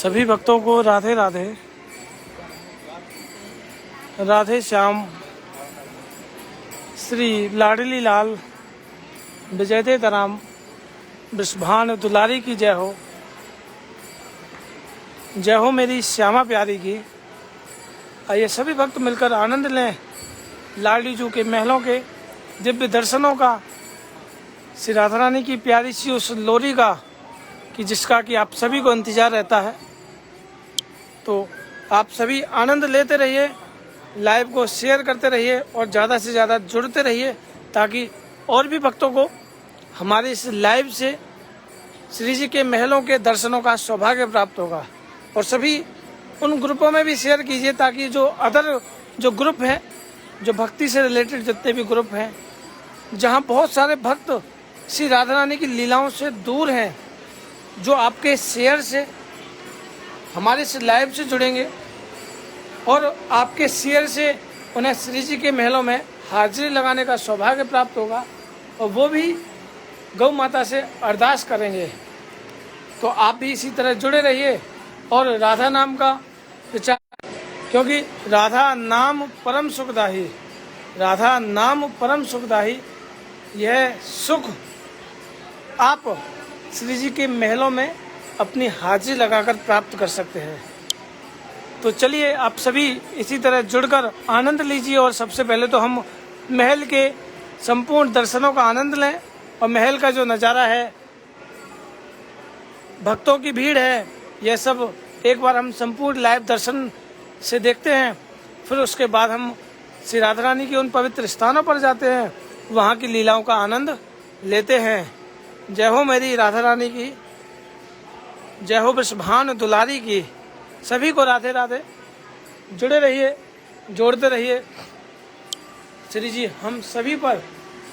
सभी भक्तों को राधे राधे। राधे श्याम। श्री लाडली लाल विजय देतराम वृषभान दुलारी की जय हो। जय हो मेरी श्यामा प्यारी की। आइए सभी भक्त मिलकर आनंद लें लाडली जू के महलों के दिव्य दर्शनों का, श्री राधा रानी की प्यारी सी उस लोरी का कि जिसका कि आप सभी को इंतजार रहता है। तो आप सभी आनंद लेते रहिए, लाइव को शेयर करते रहिए और ज़्यादा से ज़्यादा जुड़ते रहिए ताकि और भी भक्तों को हमारे इस लाइव से श्री जी के महलों के दर्शनों का सौभाग्य प्राप्त होगा। और सभी उन ग्रुपों में भी शेयर कीजिए ताकि जो ग्रुप हैं, जो भक्ति से रिलेटेड जितने भी ग्रुप हैं, जहां बहुत सारे भक्त श्री राधा रानी की लीलाओं से दूर हैं, जो आपके शेयर से हमारे इस लाइव से जुड़ेंगे और आपके शेयर से उन्हें श्री जी के महलों में हाजिरी लगाने का सौभाग्य प्राप्त होगा और वो भी गौ माता से अरदास करेंगे। तो आप भी इसी तरह जुड़े रहिए और राधा नाम का विचार, क्योंकि राधा नाम परम सुखदाही, राधा नाम परम सुखदाही। यह सुख आप श्री जी के महलों में अपनी हाजिरी लगाकर प्राप्त कर सकते हैं। तो चलिए आप सभी इसी तरह जुड़कर आनंद लीजिए और सबसे पहले तो हम महल के संपूर्ण दर्शनों का आनंद लें और महल का जो नज़ारा है, भक्तों की भीड़ है, यह सब एक बार हम संपूर्ण लाइव दर्शन से देखते हैं। फिर उसके बाद हम श्री राधा रानी के उन पवित्र स्थानों पर जाते हैं, वहाँ की लीलाओं का आनंद लेते हैं। जय हो मेरी राधा रानी की, जय हो वृषभान दुलारी की। सभी को राधे राधे। जुड़े रहिए, जोड़ते रहिए। श्री जी हम सभी पर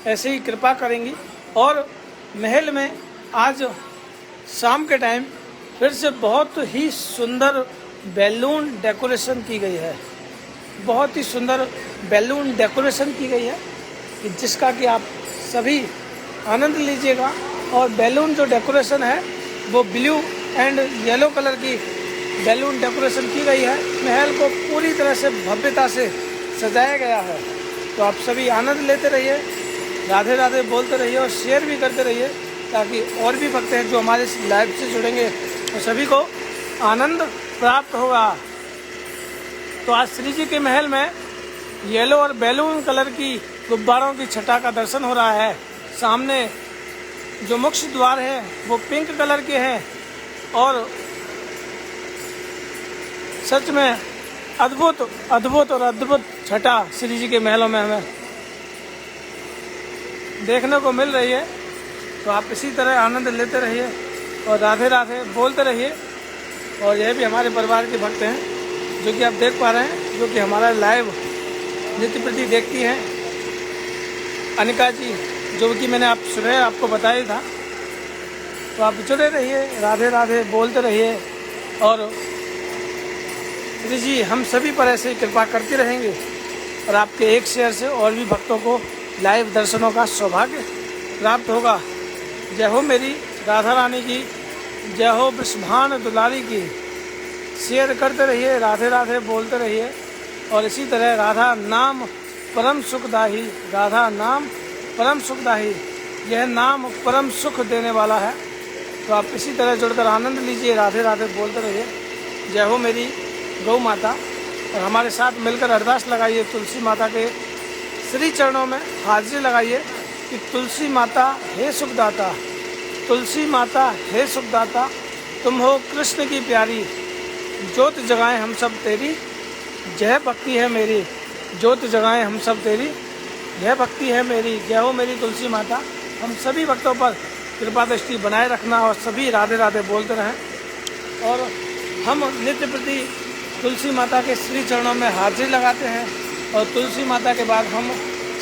ऐसे ही कृपा करेंगी। और महल में आज शाम के टाइम फिर से बहुत ही सुंदर बैलून डेकोरेशन की गई है, बहुत ही सुंदर बैलून डेकोरेशन की गई है कि जिसका कि आप सभी आनंद लीजिएगा। और बैलून जो डेकोरेशन है वो ब्लू एंड येलो कलर की बैलून डेकोरेशन की गई है। महल को पूरी तरह से भव्यता से सजाया गया है। तो आप सभी आनंद लेते रहिए, राधे राधे बोलते रहिए और शेयर भी करते रहिए ताकि और भी भक्त हैं जो हमारे इस लाइव से जुड़ेंगे तो सभी को आनंद प्राप्त होगा। तो आज श्री जी के महल में येलो और बैलून कलर की गुब्बारों की छटा का दर्शन हो रहा है। सामने जो मुख्य द्वार है वो पिंक कलर के हैं और सच में अद्भुत अद्भुत और अद्भुत छटा श्री जी के महलों में हमें देखने को मिल रही है। तो आप इसी तरह आनंद लेते रहिए और राधे राधे बोलते रहिए। और यह भी हमारे परिवार के भक्त हैं जो कि आप देख पा रहे हैं, जो कि हमारा लाइव नित्य प्रति देखती हैं। अनिका जी, जो कि मैंने सुबह आपको बताया था। तो आप जुड़े रहिए, राधे राधे बोलते रहिए और श्री जी हम सभी पर ऐसे ही कृपा करते रहेंगे और आपके एक शेयर से और भी भक्तों को लाइव दर्शनों का सौभाग्य प्राप्त होगा। जय हो मेरी राधा रानी की, जय हो वृषभान दुलारी की। शेयर करते रहिए, राधे राधे बोलते रहिए और इसी तरह राधा नाम परम सुखदाही, राधा नाम परम सुखदाही। यह नाम परम सुख देने वाला है। तो आप इसी तरह जुड़कर आनंद लीजिए, राधे राधे बोलते रहिए। जय हो मेरी गौ माता। और हमारे साथ मिलकर अरदास लगाइए, तुलसी माता के श्री चरणों में हाजिरी लगाइए कि तुलसी माता हे सुखदाता, तुलसी माता हे सुखदाता, तुम हो कृष्ण की प्यारी, ज्योत जगाएं हम सब तेरी, जय भक्ति है मेरी, ज्योत जगाएं हम सब तेरी, यह भक्ति है मेरी। जय हो मेरी तुलसी माता। हम सभी भक्तों पर कृपा दृष्टि बनाए रखना और सभी राधे राधे बोलते रहें। और हम नित्य प्रति तुलसी माता के श्री चरणों में हाजिरी लगाते हैं और तुलसी माता के बाद हम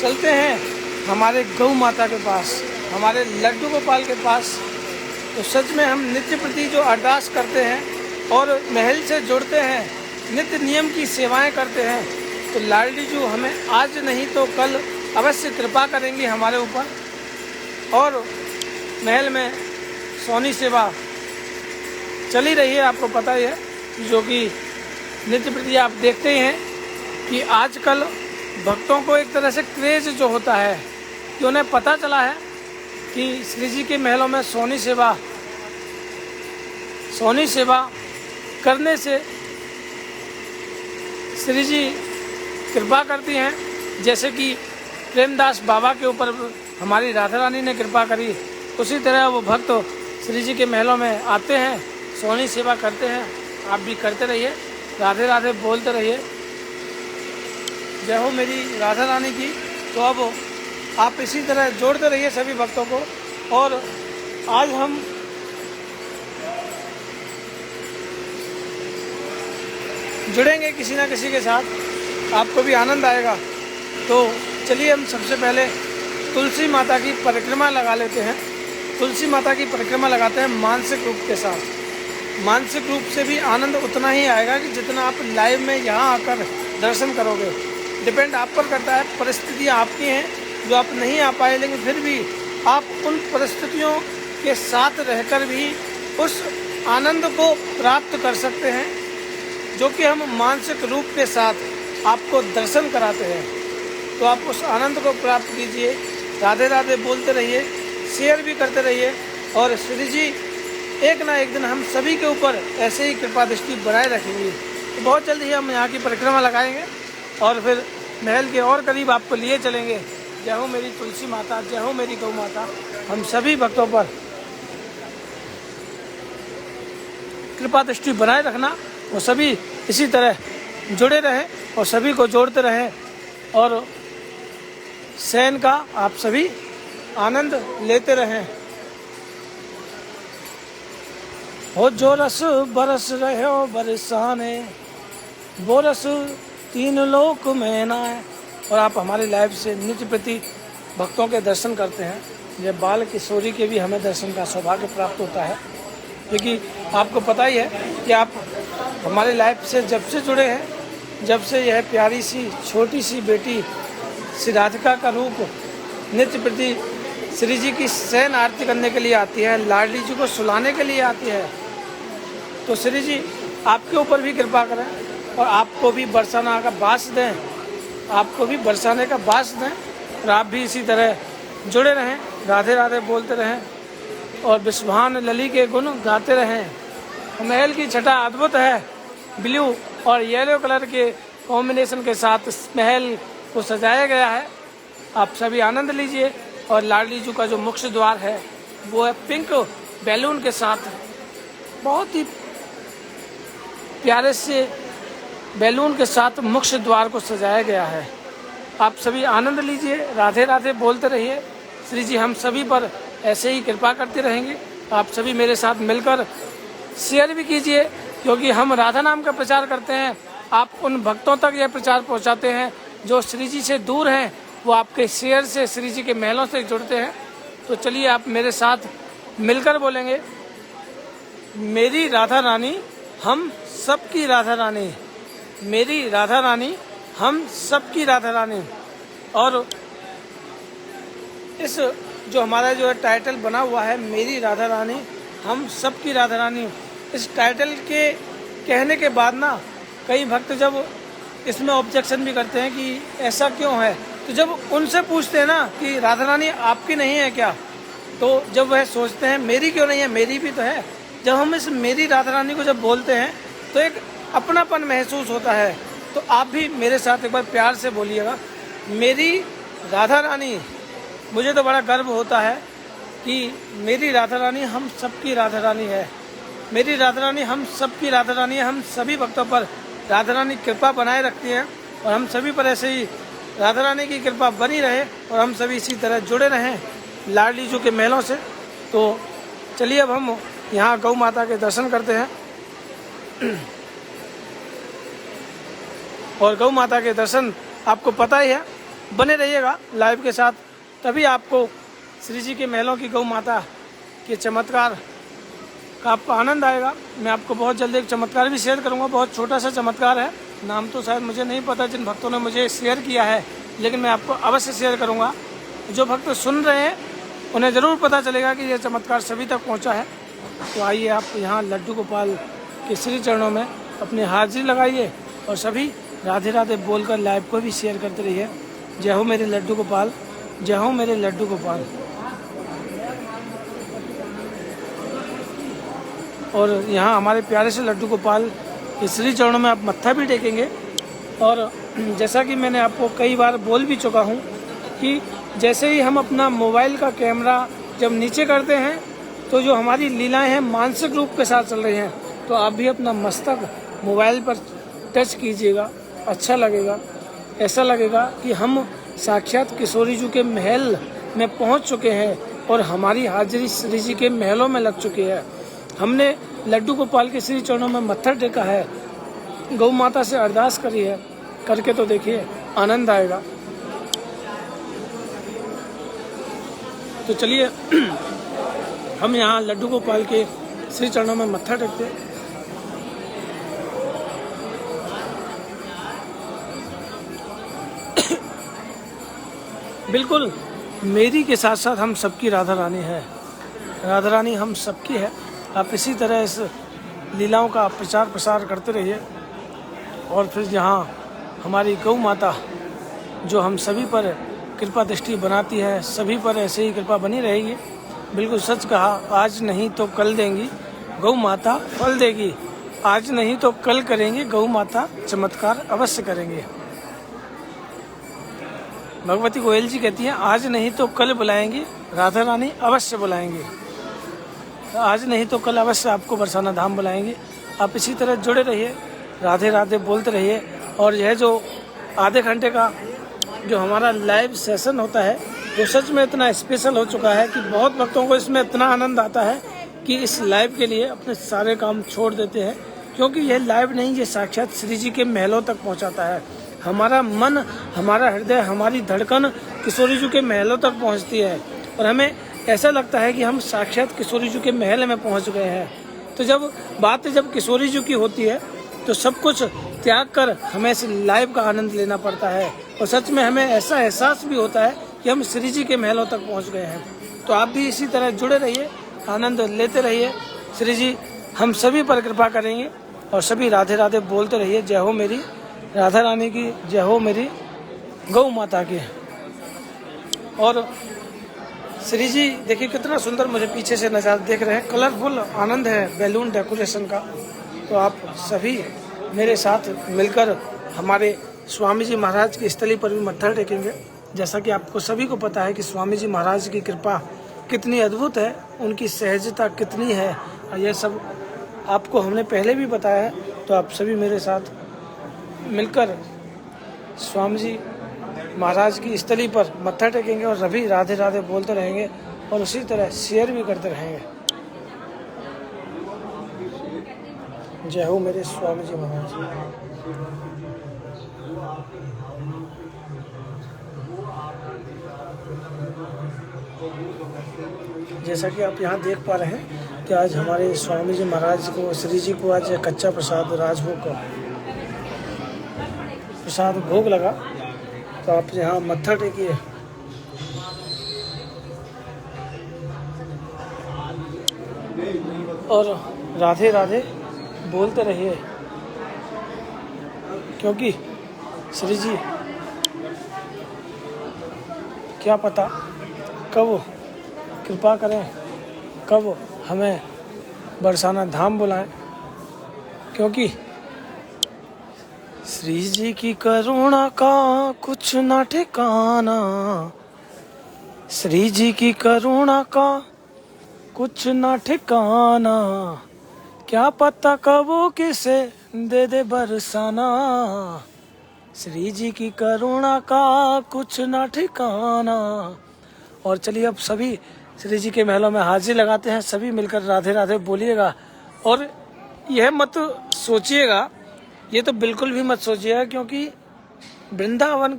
चलते हैं हमारे गौ माता के पास, हमारे लड्डू गोपाल के पास। तो सच में हम नित्य प्रति जो अरदास करते हैं और महल से जुड़ते हैं, नित्य नियम की सेवाएं करते हैं, तो लाडली जू हमें आज नहीं तो कल अवश्य कृपा करेंगी हमारे ऊपर। और महल में सोनी सेवा चल ही रही है, आपको पता ही है, जो कि नित्य प्रति आप देखते ही हैं कि आजकल भक्तों को एक तरह से क्रेज जो होता है कि उन्हें पता चला है कि श्री जी के महलों में सोनी सेवा करने से श्री जी कृपा करती हैं। जैसे कि प्रेमदास बाबा के ऊपर हमारी राधा रानी ने कृपा करी, उसी तरह वो भक्त श्री जी के महलों में आते हैं, सोनी सेवा करते हैं। आप भी करते रहिए, राधे राधे बोलते रहिए, जय हो मेरी राधा रानी की। तो अब आप इसी तरह जोड़ते रहिए सभी भक्तों को। और आज हम जुड़ेंगे किसी ना किसी के साथ, आपको भी आनंद आएगा। तो चलिए हम सबसे पहले तुलसी माता की परिक्रमा लगा लेते हैं। तुलसी माता की परिक्रमा लगाते हैं मानसिक रूप के साथ। मानसिक रूप से भी आनंद उतना ही आएगा कि जितना आप लाइव में यहाँ आकर दर्शन करोगे। डिपेंड आप पर करता है, परिस्थितियाँ आपकी हैं जो आप नहीं आ पाए, लेकिन फिर भी आप उन परिस्थितियों के साथ रहकर भी उस आनंद को प्राप्त कर सकते हैं जो कि हम मानसिक रूप के साथ आपको दर्शन कराते हैं। तो आप उस आनंद को प्राप्त कीजिए, राधे राधे बोलते रहिए, शेयर भी करते रहिए। और श्री जी एक ना एक दिन हम सभी के ऊपर ऐसे ही कृपा दृष्टि बनाए रखेंगे। तो बहुत जल्द ही हम यहाँ की परिक्रमा लगाएंगे और फिर महल के और करीब आपको लिए चलेंगे। जय हो मेरी तुलसी माता, जय हो मेरी गौ माता। हम सभी भक्तों पर कृपा दृष्टि बनाए रखना, वो सभी इसी तरह जुड़े रहें और सभी को जोड़ते रहें और शयन का आप सभी आनंद लेते रहें। हो जो रस बरस रहे हो बरसाने, वो रस तीन लोक में ना है। और आप हमारे लाइव से नित्य प्रति भक्तों के दर्शन करते हैं। ये बाल किशोरी के भी हमें दर्शन का सौभाग्य प्राप्त होता है, क्योंकि आपको पता ही है कि आप हमारे लाइफ से जब से जुड़े हैं, जब से यह प्यारी सी छोटी सी बेटी श्री राधिका का रूप नित्य प्रति श्री जी की शयन आरती करने के लिए आती है, लाडली जी को सुलाने के लिए आती है। तो श्री जी आपके ऊपर भी कृपा करें और आपको भी बरसाना का बास दें, आपको भी बरसाने का बास दें। और आप भी इसी तरह जुड़े रहें, राधे राधे बोलते रहें और विश्वान लली के गुण गाते रहें। महल की छटा अद्भुत है, ब्लू और येलो कलर के कॉम्बिनेशन के साथ इस महल को सजाया गया है। आप सभी आनंद लीजिए। और लाडली जी का जो मुख्य द्वार है वो है पिंक बैलून के साथ, बहुत ही प्यारे से बैलून के साथ मुख्य द्वार को सजाया गया है। आप सभी आनंद लीजिए, राधे राधे बोलते रहिए। श्री जी हम सभी पर ऐसे ही कृपा करते रहेंगे। आप सभी मेरे साथ मिलकर शेयर भी कीजिए, क्योंकि हम राधा नाम का प्रचार करते हैं। आप उन भक्तों तक यह प्रचार पहुंचाते हैं जो श्री जी से दूर हैं, वो आपके शेयर से श्री जी के महलों से जुड़ते हैं। तो चलिए आप मेरे साथ मिलकर बोलेंगे, मेरी राधा रानी हम सबकी राधा रानी, मेरी राधा रानी हम सबकी राधा रानी। और इस जो हमारा जो है टाइटल बना हुआ है, मेरी राधा रानी हम सबकी राधा रानी, इस टाइटल के कहने के बाद ना कई भक्त जब इसमें ऑब्जेक्शन भी करते हैं कि ऐसा क्यों है। तो जब उनसे पूछते हैं ना कि राधा रानी आपकी नहीं है क्या, तो जब वह सोचते हैं मेरी क्यों नहीं है, मेरी भी तो है। जब हम इस मेरी राधा रानी को जब बोलते हैं तो एक अपनापन महसूस होता है। तो आप भी मेरे साथ एक बार प्यार से बोलिएगा, मेरी राधा रानी। मुझे तो बड़ा गर्व होता है कि मेरी राधा रानी हम सबकी राधा रानी है, मेरी राधा रानी हम सबकी राधा रानी है। हम सभी भक्तों पर राधा रानी कृपा बनाए रखती है और हम सभी पर ऐसे ही राधा रानी की कृपा बनी रहे और हम सभी इसी तरह जुड़े रहें लाडली जी के महलों से। तो चलिए अब हम यहाँ गौ माता के दर्शन करते हैं और गौ माता के दर्शन आपको पता ही है, बने रहिएगा लाइव के साथ, तभी आपको श्री जी के महलों की गौ माता के चमत्कार का आपको आनंद आएगा। मैं आपको बहुत जल्दी एक चमत्कार भी शेयर करूंगा, बहुत छोटा सा चमत्कार है, नाम तो शायद मुझे नहीं पता जिन भक्तों ने मुझे शेयर किया है, लेकिन मैं आपको अवश्य शेयर करूंगा। जो भक्त सुन रहे हैं उन्हें ज़रूर पता चलेगा कि यह चमत्कार सभी तक पहुंचा है। तो आइए आप यहाँ लड्डू गोपाल के श्री चरणों में अपनी हाजिरी लगाइए और सभी राधे राधे बोलकर लाइव को भी शेयर करते रहिए। जय हो मेरे लड्डू गोपाल, जय हो मेरे लड्डू गोपाल। और यहाँ हमारे प्यारे से लड्डू गोपाल के श्री चरणों में आप मत्था भी टेकेंगे। और जैसा कि मैंने आपको कई बार बोल भी चुका हूँ कि जैसे ही हम अपना मोबाइल का कैमरा जब नीचे करते हैं तो जो हमारी लीलाएं हैं मानसिक रूप के साथ चल रही हैं, तो आप भी अपना मस्तक मोबाइल पर टच कीजिएगा। अच्छा लगेगा, ऐसा लगेगा कि हम साक्षात किशोरी जी के महल में पहुंच चुके हैं और हमारी हाजिरी श्री जी के महलों में लग चुकी है। हमने लड्डू गोपाल के श्री चरणों में मत्था टेका है, गौ माता से अरदास करी है, करके तो देखिए आनंद आएगा। तो चलिए हम यहाँ लड्डू गोपाल के श्री चरणों में मत्था टेकते हैं। बिल्कुल मेरी के साथ साथ हम सबकी राधा रानी है, राधा रानी हम सबकी है। आप इसी तरह इस लीलाओं का प्रचार प्रसार करते रहिए और फिर यहाँ हमारी गौ माता जो हम सभी पर कृपा दृष्टि बनाती है, सभी पर ऐसे ही कृपा बनी रहेगी। बिल्कुल सच कहा, आज नहीं तो कल देंगी गौ माता फल देगी, आज नहीं तो कल करेंगे गौ माता चमत्कार अवश्य करेंगे। भगवती गोयल जी कहती हैं आज नहीं तो कल बुलाएंगी, राधा रानी अवश्य बुलाएंगी। आज नहीं तो कल अवश्य आपको बरसाना धाम बुलाएंगे। आप इसी तरह जुड़े रहिए, राधे राधे बोलते रहिए। और यह जो आधे घंटे का जो हमारा लाइव सेशन होता है वो सच में इतना स्पेशल हो चुका है कि बहुत भक्तों को इसमें इतना आनंद आता है कि इस लाइव के लिए अपने सारे काम छोड़ देते हैं, क्योंकि यह लाइव नहीं, ये साक्षात श्री जी के महलों तक पहुंचाता है। हमारा मन, हमारा हृदय, हमारी धड़कन किशोरी जी के महलों तक पहुंचती है और हमें ऐसा लगता है कि हम साक्षात किशोरी जी के महल में पहुंच गए हैं। तो जब किशोरी जी की होती है तो सब कुछ त्याग कर हमें इस लाइव का आनंद लेना पड़ता है और सच में हमें ऐसा एहसास भी होता है कि हम श्री जी के महलों तक पहुंच गए हैं। तो आप भी इसी तरह जुड़े रहिए, आनंद लेते रहिए। श्री जी हम सभी पर कृपा करेंगे और सभी राधे राधे बोलते रहिए। जय हो मेरी राधा रानी की, जय हो मेरी गौ माता की। और श्री जी देखिए कितना सुंदर मुझे पीछे से नज़ारा देख रहे हैं, कलरफुल आनंद है बैलून डेकोरेशन का। तो आप सभी मेरे साथ मिलकर हमारे स्वामी जी महाराज की स्थली पर भी मत्था टेकेंगे। जैसा कि आपको सभी को पता है कि स्वामी जी महाराज की कृपा कितनी अद्भुत है, उनकी सहजता कितनी है, और यह सब आपको हमने पहले भी बताया है। तो आप सभी मेरे साथ मिलकर स्वामी जी महाराज की स्थली पर मत्था टेकेंगे और सभी राधे राधे बोलते रहेंगे और उसी तरह शेयर भी करते रहेंगे। जय हो मेरे स्वामी जी महाराज। जैसा कि आप यहाँ देख पा रहे हैं कि आज हमारे स्वामी जी महाराज को, श्री जी को आज कच्चा प्रसाद राजभोग का प्रसाद भोग लगा। तो आप यहाँ मत्था टेकिए। और राधे राधे बोलते रहिए, क्योंकि श्री जी क्या पता कब कृपा करें, कब हमें बरसाना धाम बुलाएं, क्योंकि श्री जी की करुणा का कुछ ना ठिकाना, श्री जी की करुणा का कुछ ना ठिकाना, क्या पता कब वो किसे दे दे बरसाना, श्री जी की करुणा का कुछ ना ठिकाना। और चलिए अब सभी श्री जी के महलों में हाजिरी लगाते हैं, सभी मिलकर राधे राधे बोलिएगा। और यह मत सोचिएगा, ये तो बिल्कुल भी मत सोचिएगा, क्योंकि वृंदावन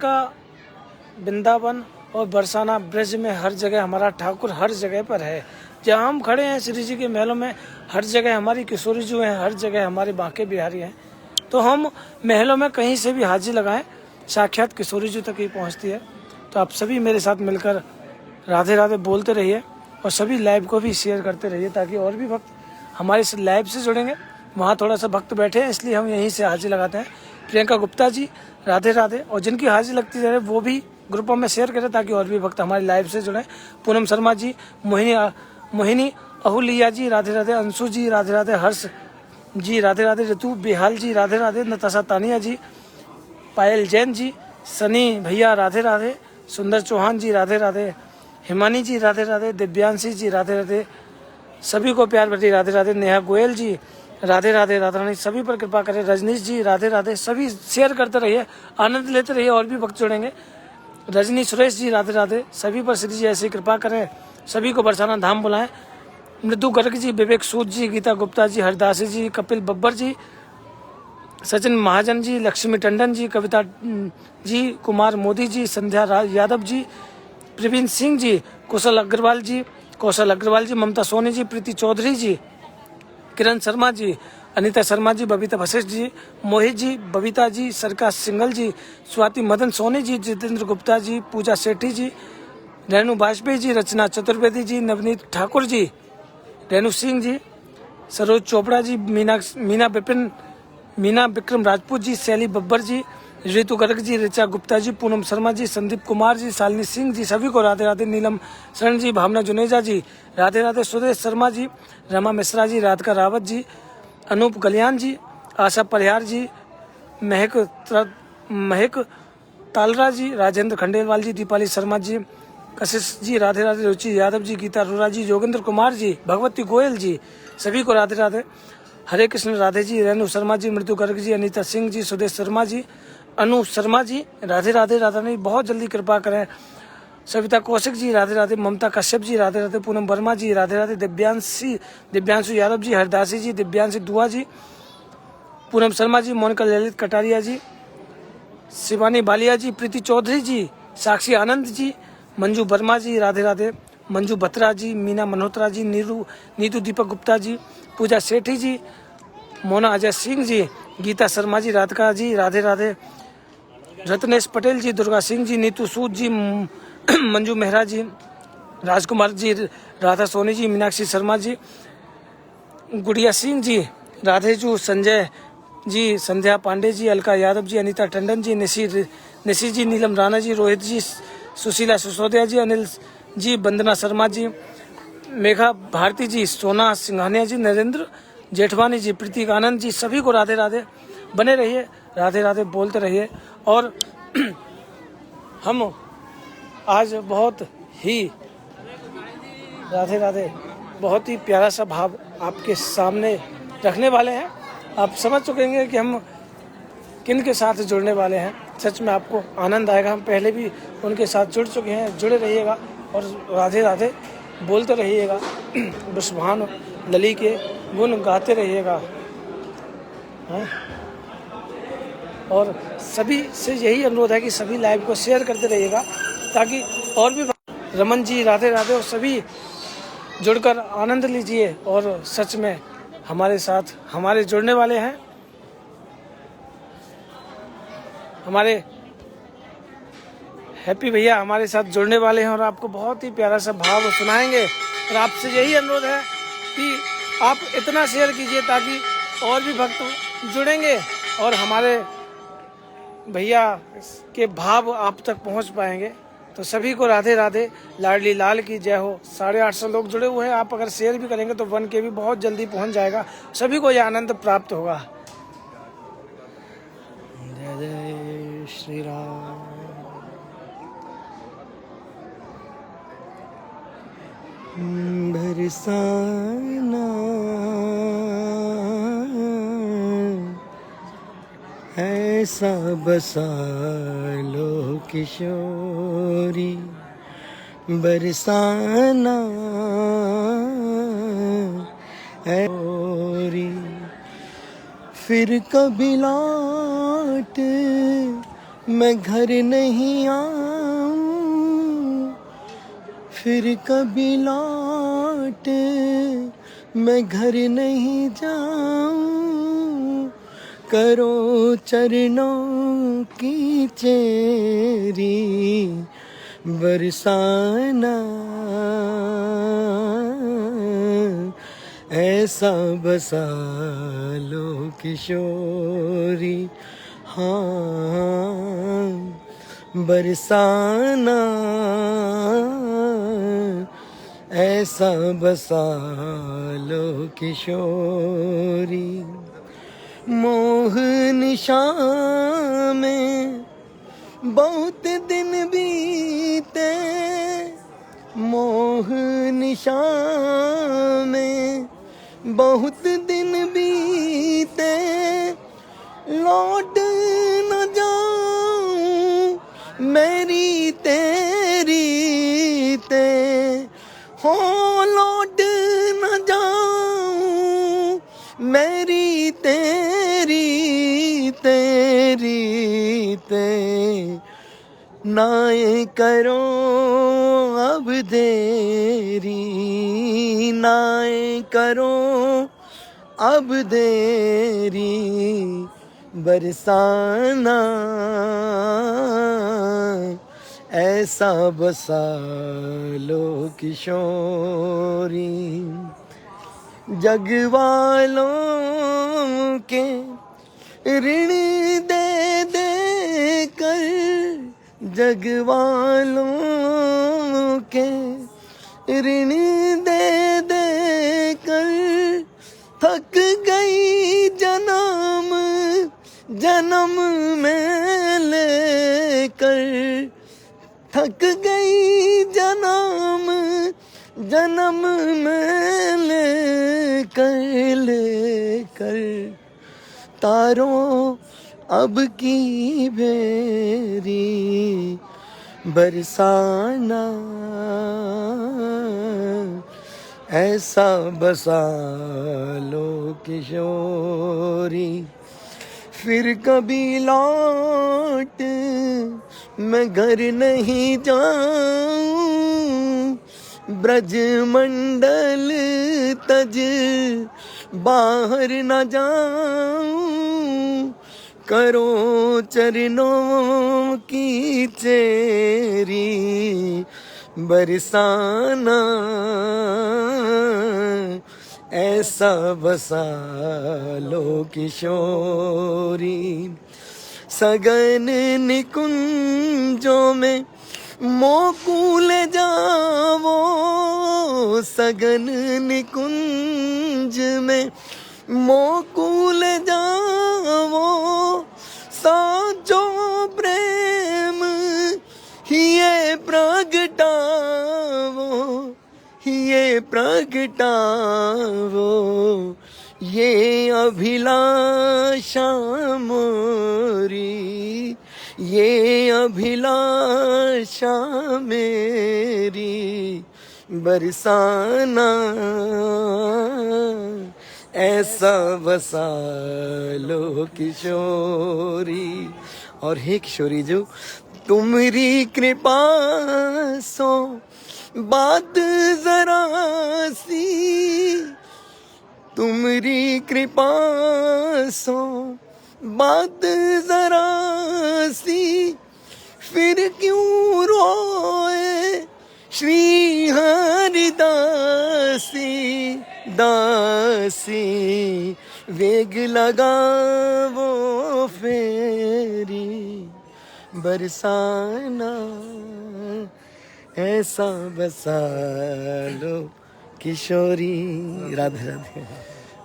और बरसाना ब्रज में हर जगह हमारा ठाकुर हर जगह पर है। जहाँ हम खड़े हैं श्री जी के महलों में, हर जगह हमारी किशोरी जी हैं, हर जगह हमारे बांके बिहारी हैं। तो हम महलों में कहीं से भी हाजिरी लगाएं, साक्षात किशोरी जी तक ही पहुँचती है। तो आप सभी मेरे साथ मिलकर राधे राधे बोलते रहिए और सभी लाइव को भी शेयर करते रहिए ताकि और भी भक्त हमारे इस लाइव से जुड़ेंगे। वहाँ थोड़ा सा भक्त बैठे हैं इसलिए हम यहीं से हाजिर लगाते हैं। प्रियंका गुप्ता जी राधे राधे, और जिनकी हाजिर लगती है वो भी ग्रुपों में शेयर करें ताकि और भी भक्त हमारे लाइव से जुड़ें। पूनम शर्मा जी, मोहिनी अहुलिया जी राधे राधे, अंशु जी राधे राधे, हर्ष जी राधे राधे, ऋतु बिहाल जी राधे राधे, नताशा तानिया जी, पायल जैन जी, सनी भैया राधे राधे, सुंदर चौहान जी राधे राधे, हिमानी जी राधे राधे, दिव्यांशी जी राधे राधे, सभी को प्यार भरी राधे राधे, नेहा गोयल जी राधे राधे, राधा रानी सभी पर कृपा करें, रजनीश जी राधे राधे। सभी शेयर करते रहिए, आनंद लेते रहिए, और भी भक्त जुड़ेंगे। रजनी सुरेश जी राधे राधे, सभी पर श्री जी ऐसी कृपा करें, सभी को बरसाना धाम बुलाएं। मृदु गर्ग जी, विवेक सूद जी, गीता गुप्ता जी, हरदासी जी, कपिल बब्बर जी, सचिन महाजन जी, लक्ष्मी टंडन जी, कविता जी, कुमार मोदी जी, संध्या यादव जी, प्रवीण सिंह जी, कौशल अग्रवाल जी, ममता सोनी जी, प्रीति चौधरी जी, किरण शर्मा जी, अनीता शर्मा जी, बबीता वशिष्ठ जी, मोहित जी, बबीता जी, सरका सिंगल जी, स्वाति मदन सोनी जी, जितेंद्र गुप्ता जी, पूजा सेठी जी, रेणु वाजपेयी जी, रचना चतुर्वेदी जी, नवनीत ठाकुर जी, रेणु सिंह जी, सरोज चोपड़ा जी, मीना विक्रम राजपूत जी, शैली बब्बर जी, ऋतु गर्ग जी, ऋचा गुप्ता जी, पूनम शर्मा जी, संदीप कुमार जी, शालिनी सिंह जी, सभी को राधे राधे। नीलम शरण जी, भावना जुनेजा जी राधे राधे, सुदेश शर्मा जी, रमा मिश्रा जी, राधिका रावत जी, अनूप कल्याण जी, आशा परिहार जी, महक तालरा जी, राजेंद्र खंडेलवाल जी, दीपाली शर्मा जी, कशिश जी राधे राधे, रुचि यादव जी, गीता अरोरा जी, योगेंद्र कुमार जी, भगवती गोयल जी, सभी को राधे राधे। हरे कृष्ण राधे जी, रेणु शर्मा जी, मृदु गर्ग जी, अनीता सिंह जी, सुदेश शर्मा जी, अनु शर्मा जी राधे राधे, राधा नहीं बहुत जल्दी कृपा करें। सविता कौशिक जी राधे राधे, ममता कश्यप जी राधे राधे, पूनम वर्मा जी राधे राधे, दिव्यांशु यादव जी, हरदासी जी, दिव्यांशी दुआ जी, पूनम शर्मा जी, मोनिका ललित कटारिया जी, शिवानी बालिया जी, प्रीति चौधरी जी, साक्षी आनंद जी, मंजू वर्मा जी राधे राधे, मंजू बत्रा जी, मीना मल्होत्रा जी, नीतू दीपक गुप्ता जी, पूजा सेठी जी, मोना अजय सिंह जी, गीता शर्मा जी, राधिका जी राधे राधे, रत्नेश पटेल जी, दुर्गा सिंह जी, नीतू सूद जी, मंजू मेहरा जी, राजकुमार जी, राधा सोनी जी, मीनाक्षी शर्मा जी, गुड़िया सिंह जी, राधेजू, संजय जी, संध्या पांडे जी, अलका यादव जी, अनीता टंडन जी, निशी जी, नीलम राणा जी, रोहित जी, सुशीला सिसोदिया जी, अनिल जी, वंदना शर्मा जी, मेघा भारती जी, सोना सिंघानिया जी, नरेंद्र जेठवानी जी, प्रतीक आनंद जी, सभी को राधे राधे। बने रहिए, राधे राधे बोलते रहिए। और हम आज बहुत ही राधे राधे बहुत ही प्यारा सा भाव आपके सामने रखने वाले हैं। आप समझ चुकेंगे कि हम किन के साथ जुड़ने वाले हैं। सच में आपको आनंद आएगा। हम पहले भी उनके साथ जुड़ चुके हैं। जुड़े रहिएगा और राधे राधे बोलते रहिएगा। विश्वभान लली के गुण गाते रहिएगा। और सभी से यही अनुरोध है कि सभी लाइव को शेयर करते रहिएगा ताकि और भी रमन जी राधे राधे और सभी जुड़कर आनंद लीजिए। और सच में हमारे साथ हमारे जुड़ने वाले हैं, हमारे हैप्पी भैया हमारे साथ जुड़ने वाले हैं और आपको बहुत ही प्यारा सा भाव सुनाएंगे। और आपसे यही अनुरोध है कि आप इतना शेयर कीजिए ताकि और भी भक्त जुड़ेंगे और हमारे भैया के भाव आप तक पहुंच पाएंगे। तो सभी को राधे राधे, लाडली लाल की जय हो। 850 लोग जुड़े हुए हैं। आप अगर शेयर भी करेंगे तो 1K भी बहुत जल्दी पहुंच जाएगा। सभी को यह आनंद प्राप्त होगा। जय जय श्री राम। बरसाना ऐसा बसा लो किशोरी, बरसाना ऐरी, फिर कभी लौट मैं घर नहीं आऊं, फिर कभी लौट मैं घर नहीं जाऊं, करो चरणों की चेरी बरसाना। ऐसा बसा लो किशोरी, हाँ बरसाना, ऐसा बसा लो किशोरी। मोह निशा में बहुत दिन बीते, मोह निशा में बहुत दिन बीते, लौट न जाऊं मेरी तेरी ते, हो लौट न जाऊं मेरी तेरी तेरी ते। नाए करो अब देरी, नाए करो अब देरी, बरसाना ऐसा बसा लो किशोरी। जग वालों के ऋण दे दे कर, जग वालों के ऋण दे दे कर, थक गई जन्म जन्म में लेकर, थक गई जन्म जन्म में लेकर लेकर, तारों अब की बेरी, बरसाना ऐसा बसा लो किशोरी। फिर कभी लौट मैं घर नहीं जाऊं, ब्रज मंडल तज बाहर न जाऊं, करो चरणों की चेरी, बरसाना ऐसा बसा लो किशोरी। सगन निकुंजों में मोकूल जावो, सगन निकुंज में मोकूल जावो, साचो प्रेम हिये प्रगटावो, ये प्रगटावो, ये अभिलाषा मोरी, ये अभिलाषा मेरी, बरसाना ऐसा बसा लो किशोरी। और हे किशोरी जो तुम्हारी कृपा सो बात जरा सी, तुम्हारी कृपा सो बात जरा सी, फिर क्यों रोए श्री हरिदासी दासी, वेग लगा वो फेरी, बरसाना ऐसा बसा लो किशोरी। राधे राधे।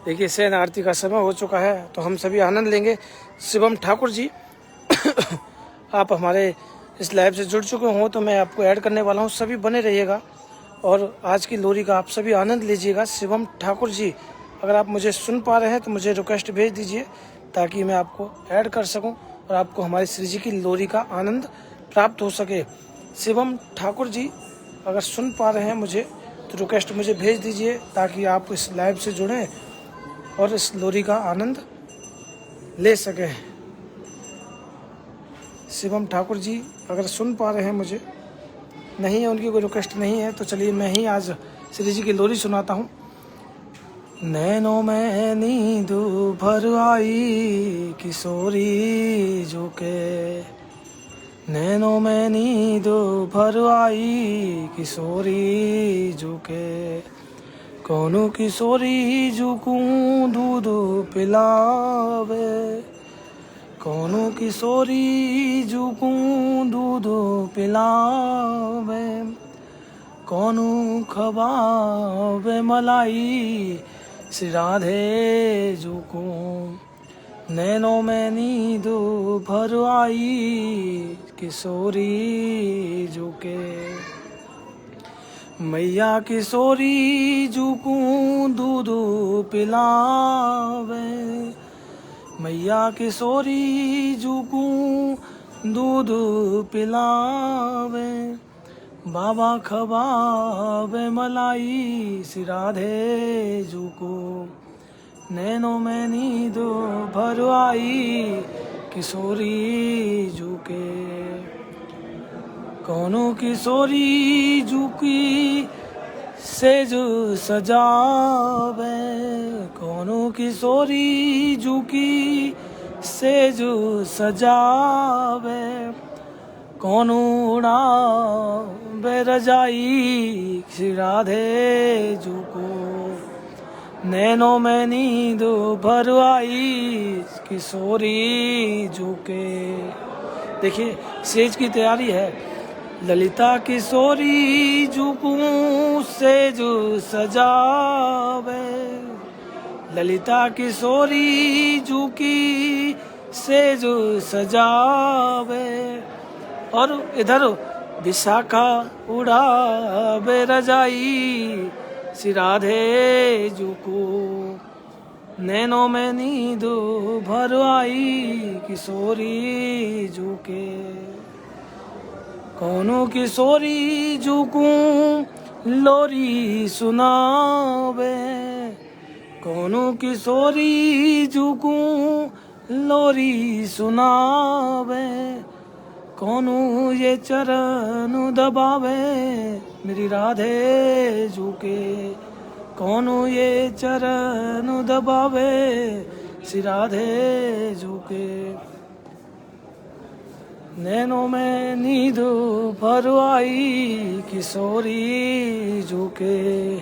देखिए शयन आरती का समय हो चुका है, तो हम सभी आनंद लेंगे। शिवम ठाकुर जी आप हमारे इस लाइव से जुड़ चुके हो तो मैं आपको ऐड करने वाला हूँ, सभी बने रहिएगा और आज की लोरी का आप सभी आनंद लीजिएगा। शिवम ठाकुर जी अगर आप मुझे सुन पा रहे हैं तो मुझे रिक्वेस्ट भेज दीजिए ताकि मैं आपको ऐड कर सकूं और आपको हमारी श्री जी की लोरी का आनंद प्राप्त हो सके। शिवम ठाकुर जी अगर सुन पा रहे हैं मुझे तो रिक्वेस्ट मुझे भेज दीजिए ताकि आप इस लाइव से जुड़ें और इस लोरी का आनंद ले सकें। शिवम ठाकुर जी अगर सुन पा रहे हैं मुझे, नहीं है उनकी कोई रिक्वेस्ट नहीं है तो चलिए मैं ही आज श्री जी की लोरी सुनाता हूँ। नैनों में नींद भर आई किशोरी जो के, नैनों में नींद भर आई किशोरी जो के, कौनो किशोरी झुकूं दूध पिलावे, कौनो किशोरी झुकूं दूध पिलावे, कौनो खवावे मलाई श्री राधे झुकूं, नैनों में नींद भर आई किशोरी झुके, मैया किशोरी झुकूं दूध पिलावे, मैया किशोरी झुकूं दूध पिलावे, बाबा खवावे मलाई श्री राधे झुकूं, नैनों में नींद भर आई किशोरी झुके, कौनो किशोरी झुकी सेज सजावे, कौनो किशोरी झुकी सेज सजावे, कौनो उड़ावे रजाई श्री राधे झुको, नैनों में नींद भर आई किशोरी झुके। देखिए सेज की तैयारी है। ललिता किशोरी झुकूं सेज सजावे, ललिता किशोरी झुकी सेज सजावे, और इधर विशाखा उड़ावे रजाई श्री राधे झुको, नैनों में नींद भर आई किशोरी झुके, कौनो किशोरी झुकूं लोरी सुनावे, कौनो किशोरी झुकूं लोरी सुनावे, कौनो ये चरण दबावे मेरी राधे झुके, कौनो ये चरण दबावे श्री राधे झुके, नैनों में नींद भर आई किशोरी झुके,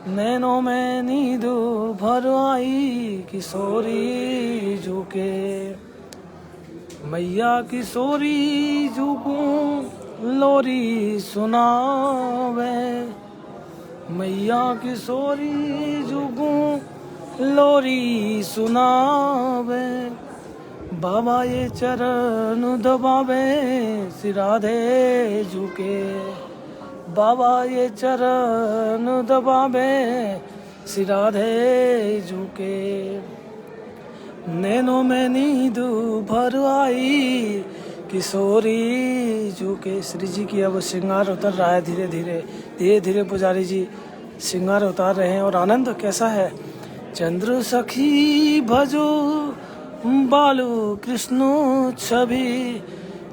नैनों में नींद भर आई किशोरी झुके, मैया किशोरी झुकूं लोरी सुनावे, मैया किशोरी झुकूं लोरी सुनावे, बाबा ये चरण दबावे श्री राधे झुके, बाबा ये चरण दबावे श्री राधे झुके, नैनों में नींद भर आई किशोरी झुके। श्री जी की अब श्रृंगार उतर रहा है धीरे धीरे, धीरे धीरे पुजारी जी श्रृंगार उतार रहे हैं और आनंद कैसा है। चंद्र सखी भजो बालू कृष्ण छवि,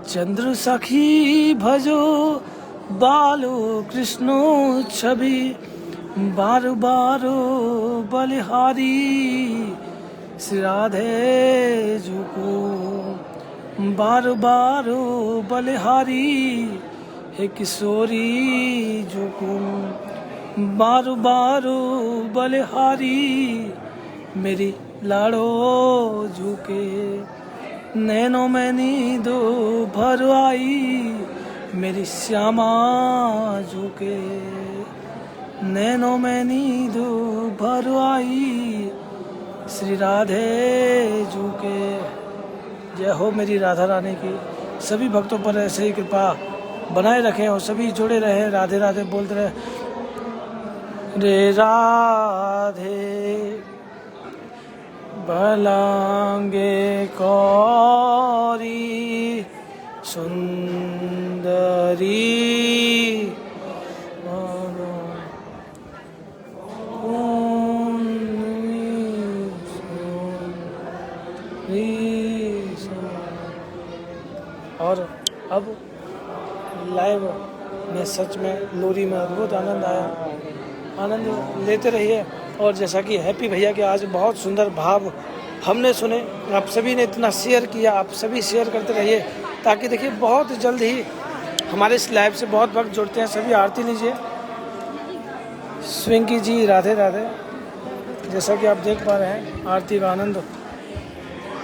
चंद्र सखी भजो बालू कृष्ण छवि, बार बार बलिहारी श्री राधे झुको, बार बार बलिहारी हे किशोरी झुको, बार बार बलिहारी मेरी लाड़ो झुके, नैनों में नींद भर आई मेरी श्यामा झुके, नैनों में नींद भर आई श्री राधे झुके। जय हो मेरी राधा रानी की। सभी भक्तों पर ऐसे ही कृपा बनाए रखें और सभी जुड़े रहे, राधे राधे बोलते रहे। रे राधे भलांगे कौरी सुंदरी, और अब लाइव में सच में लोरी में अद्भुत आनंद आया। आनंद लेते रहिए। और जैसा कि हैप्पी भैया के आज बहुत सुंदर भाव हमने सुने, आप सभी ने इतना शेयर किया, आप सभी शेयर करते रहिए ताकि देखिए बहुत जल्द ही हमारे इस लाइव से बहुत भक्त जुड़ते हैं। सभी आरती लीजिए। स्विंकी जी राधे राधे। जैसा कि आप देख पा रहे हैं आरती का आनंद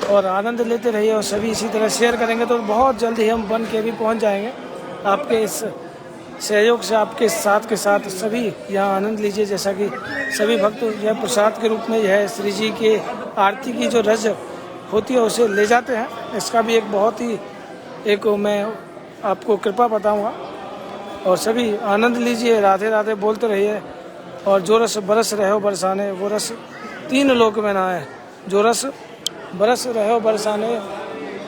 और आनंद लेते रहिए और सभी इसी तरह शेयर करेंगे तो बहुत जल्दी हम बन के भी पहुंच जाएंगे। आपके इस सहयोग से, आपके साथ के साथ सभी यहाँ आनंद लीजिए। जैसा कि सभी भक्त यह प्रसाद के रूप में यह श्री जी के आरती की जो रज होती है उसे ले जाते हैं। इसका भी एक बहुत ही मैं आपको कृपा बताऊंगा और सभी आनंद लीजिए, राधे राधे बोलते रहिए। और जो रस बरस रहे हो बरसाने वो रस तीन लोक में ना है। जो रस बरस रहे हो बरसाने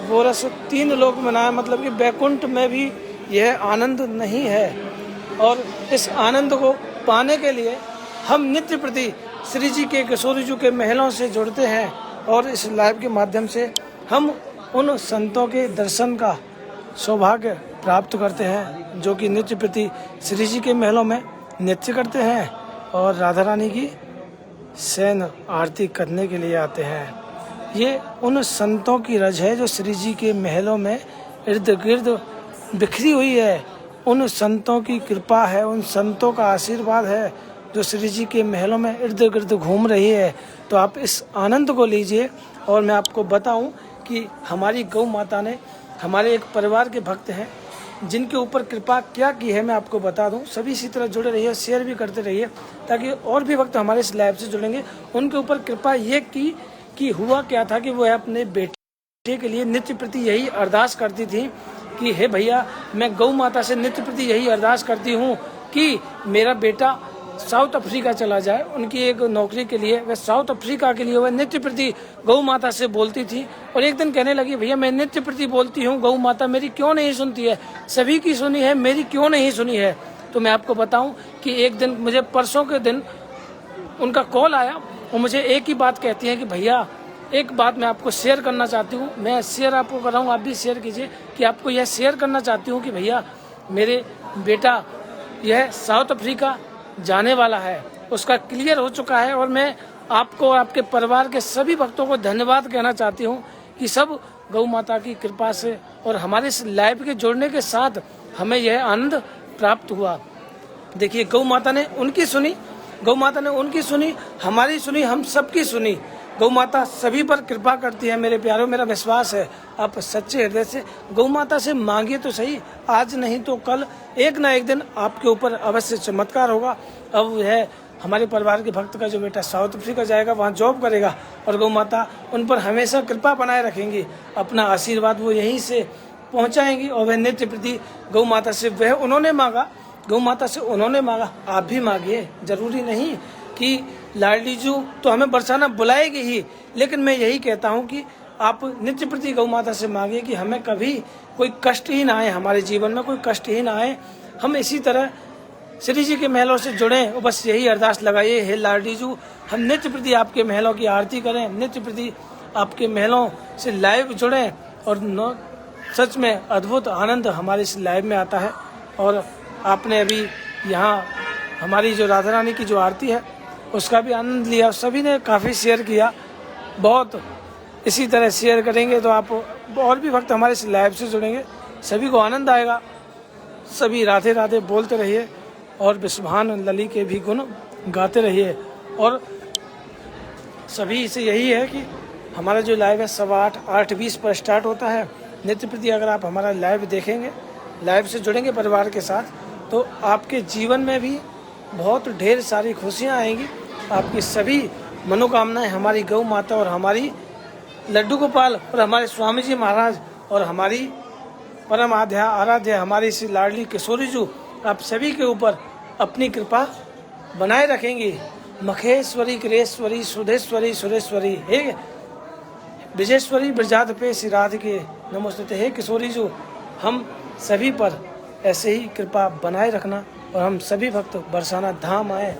वो रस तीन लोक में ना है, मतलब कि बैकुंठ में भी यह आनंद नहीं है। और इस आनंद को पाने के लिए हम नित्य प्रति श्री जी के किशोरी जी के महलों से जुड़ते हैं और इस लाइव के माध्यम से हम उन संतों के दर्शन का सौभाग्य प्राप्त करते हैं जो कि नित्य प्रति श्री जी के महलों में नृत्य करते हैं और राधा रानी की शयन आरती करने के लिए आते हैं। ये उन संतों की रज है जो श्री जी के महलों में इर्द गिर्द बिखरी हुई है। उन संतों की कृपा है, उन संतों का आशीर्वाद है जो श्री जी के महलों में इर्द गिर्द घूम रही है। तो आप इस आनंद को लीजिए। और मैं आपको बताऊं कि हमारी गौ माता ने, हमारे एक परिवार के भक्त हैं जिनके ऊपर कृपा क्या की है मैं आपको बता दूं। सभी इसी तरह जुड़े रहिए, शेयर भी करते रहिए ताकि और भी भक्त हमारे इस लाइव से जुड़ेंगे। उनके ऊपर कृपा ये की कि हुआ क्या था कि वो अपने बेटे के लिए नित्य प्रति यही अरदास करती थी कि हे भैया, मैं गौ माता से नित्य प्रति यही अरदास करती हूँ कि मेरा बेटा साउथ अफ्रीका चला जाए। उनकी एक नौकरी के लिए वह साउथ अफ्रीका के लिए वह नित्य प्रति गौ माता से बोलती थी। और एक दिन कहने लगी, भैया मैं नित्य प्रति बोलती हूँ, गौ माता मेरी क्यों नहीं सुनती है? सभी की सुनी है, मेरी क्यों नहीं सुनी है? तो मैं आपको बताऊं कि एक दिन मुझे परसों के दिन उनका कॉल आया और मुझे एक ही बात कहती है कि भैया एक बात मैं आपको शेयर करना चाहती हूँ। मैं शेयर आपको कर रहा हूँ, आप भी शेयर कीजिए कि आपको यह शेयर करना चाहती हूँ कि भैया मेरे बेटा यह साउथ अफ्रीका जाने वाला है, उसका क्लियर हो चुका है। और मैं आपको और आपके परिवार के सभी भक्तों को धन्यवाद कहना चाहती हूँ कि सब गौ माता की कृपा से और हमारे इस लाइव के जुड़ने के साथ हमें यह आनंद प्राप्त हुआ। देखिए, गौ माता ने उनकी सुनी, गौ माता ने उनकी सुनी, हमारी सुनी, हम सबकी सुनी। गौ माता सभी पर कृपा करती है मेरे प्यारों। मेरा विश्वास है आप सच्चे हृदय से गौ माता से मांगिए तो सही, आज नहीं तो कल एक ना एक दिन आपके ऊपर अवश्य चमत्कार होगा। अब यह हमारे परिवार के भक्त का जो बेटा साउथ अफ्रीका जाएगा, वहाँ जॉब करेगा और गौ माता उन पर हमेशा कृपा बनाए रखेंगी, अपना आशीर्वाद वो यहीं से पहुँचाएंगी। और वह नित्य प्रति गौ माता से वह उन्होंने मांगा, गौ माता से उन्होंने मांगा, आप भी मांगिए। जरूरी नहीं कि लाडली जू तो हमें बरसाना बुलाएगी ही, लेकिन मैं यही कहता हूँ कि आप नित्य प्रति गौ माता से मांगिए कि हमें कभी कोई कष्ट ही ना आए, हमारे जीवन में कोई कष्ट ही ना आए। हम इसी तरह श्री जी के महलों से जुड़ें और बस यही अरदास लगाइए, हे लाडली जू हम नित्य प्रति आपके महलों की आरती करें, नित्य प्रति आपके महलों से लाइव जुड़ें। और सच में अद्भुत आनंद हमारे इस लाइव में आता है। और आपने अभी यहाँ हमारी जो राधा रानी की जो आरती है उसका भी आनंद लिया, सभी ने काफ़ी शेयर किया। बहुत इसी तरह शेयर करेंगे तो आप और भी वक्त हमारे इस लाइव से जुड़ेंगे, सभी को आनंद आएगा। सभी राधे राधे बोलते रहिए और विश्वभान लली के भी गुण गाते रहिए। और सभी से यही है कि हमारा जो लाइव है 8:20 पर स्टार्ट होता है। नित्य प्रति अगर आप हमारा लाइव देखेंगे, लाइव से जुड़ेंगे परिवार के साथ, तो आपके जीवन में भी बहुत ढेर सारी खुशियाँ आएंगी। आपकी सभी मनोकामनाएं हमारी गौ माता और हमारी लड्डू गोपाल और हमारे स्वामी जी महाराज और हमारी परम आराध्य हमारी श्री लाडली किशोरी जी आप सभी के ऊपर अपनी कृपा बनाए रखेंगी। मखेश्वरी, क्रेश्वरी, सुधेश्वरी, सुरेश्वरी, हे विजयेश्वरी, ब्रजाधपे श्री राधिके नमोस्तुते। हे किशोरी जी, हम सभी पर ऐसे ही कृपा बनाए रखना और हम सभी भक्त बरसाना धाम आए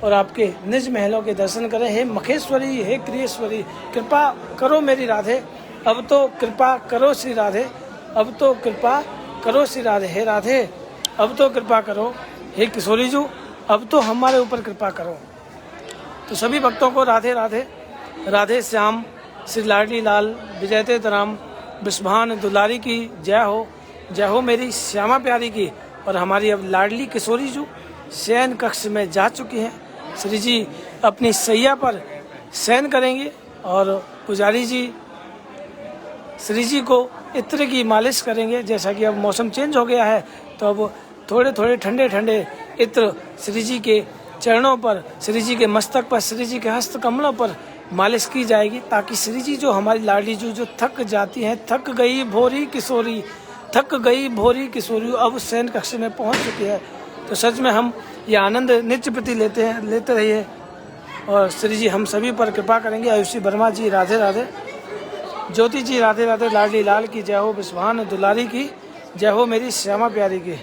और आपके निज महलों के दर्शन करें। हे मखेश्वरी, हे क्रियेश्वरी, कृपा करो मेरी राधे, अब तो कृपा करो श्री राधे, अब तो कृपा करो श्री राधे। हे राधे, अब तो कृपा करो। हे किशोरी जी, अब तो हमारे ऊपर कृपा करो। तो सभी भक्तों को राधे राधे, राधे श्याम, श्री लाडली लाल विजयते तराम, विश्वभान दुलारी की जय हो, जय हो मेरी श्यामा प्यारी की। और हमारी अब लाडली किशोरी जी शयन कक्ष में जा चुकी हैं। श्री जी अपनी सैया पर शयन करेंगे और पुजारी जी श्री जी को इत्र की मालिश करेंगे। जैसा कि अब मौसम चेंज हो गया है तो अब थोड़े थोड़े ठंडे ठंडे इत्र श्री जी के चरणों पर, श्री जी के मस्तक पर, श्री जी के हस्त कमलों पर मालिश की जाएगी, ताकि श्री जी जो हमारी लाडली जो थक जाती हैं, थक गई भोरी किशोरी, थक गई भोरी किशोरी, अब शयन कक्ष में पहुंच चुकी है। तो सच में हम ये आनंद नित्य प्रति लेते रहिए और श्री जी हम सभी पर कृपा करेंगे। आयुषी वर्मा जी राधे राधे, ज्योति जी राधे राधे, लाडली लाल की जय हो, विश्वान दुलारी की जय हो, मेरी श्यामा प्यारी की।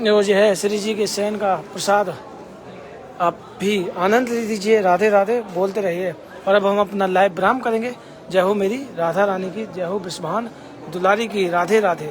वो जो है श्री जी के शयन का प्रसाद आप भी आनंद लीजिए, राधे राधे बोलते रहिए। और अब हम अपना लाइव विराम करेंगे। जय हो मेरी राधा रानी की जय हो, विश्वान दुलारी की राधे राधे।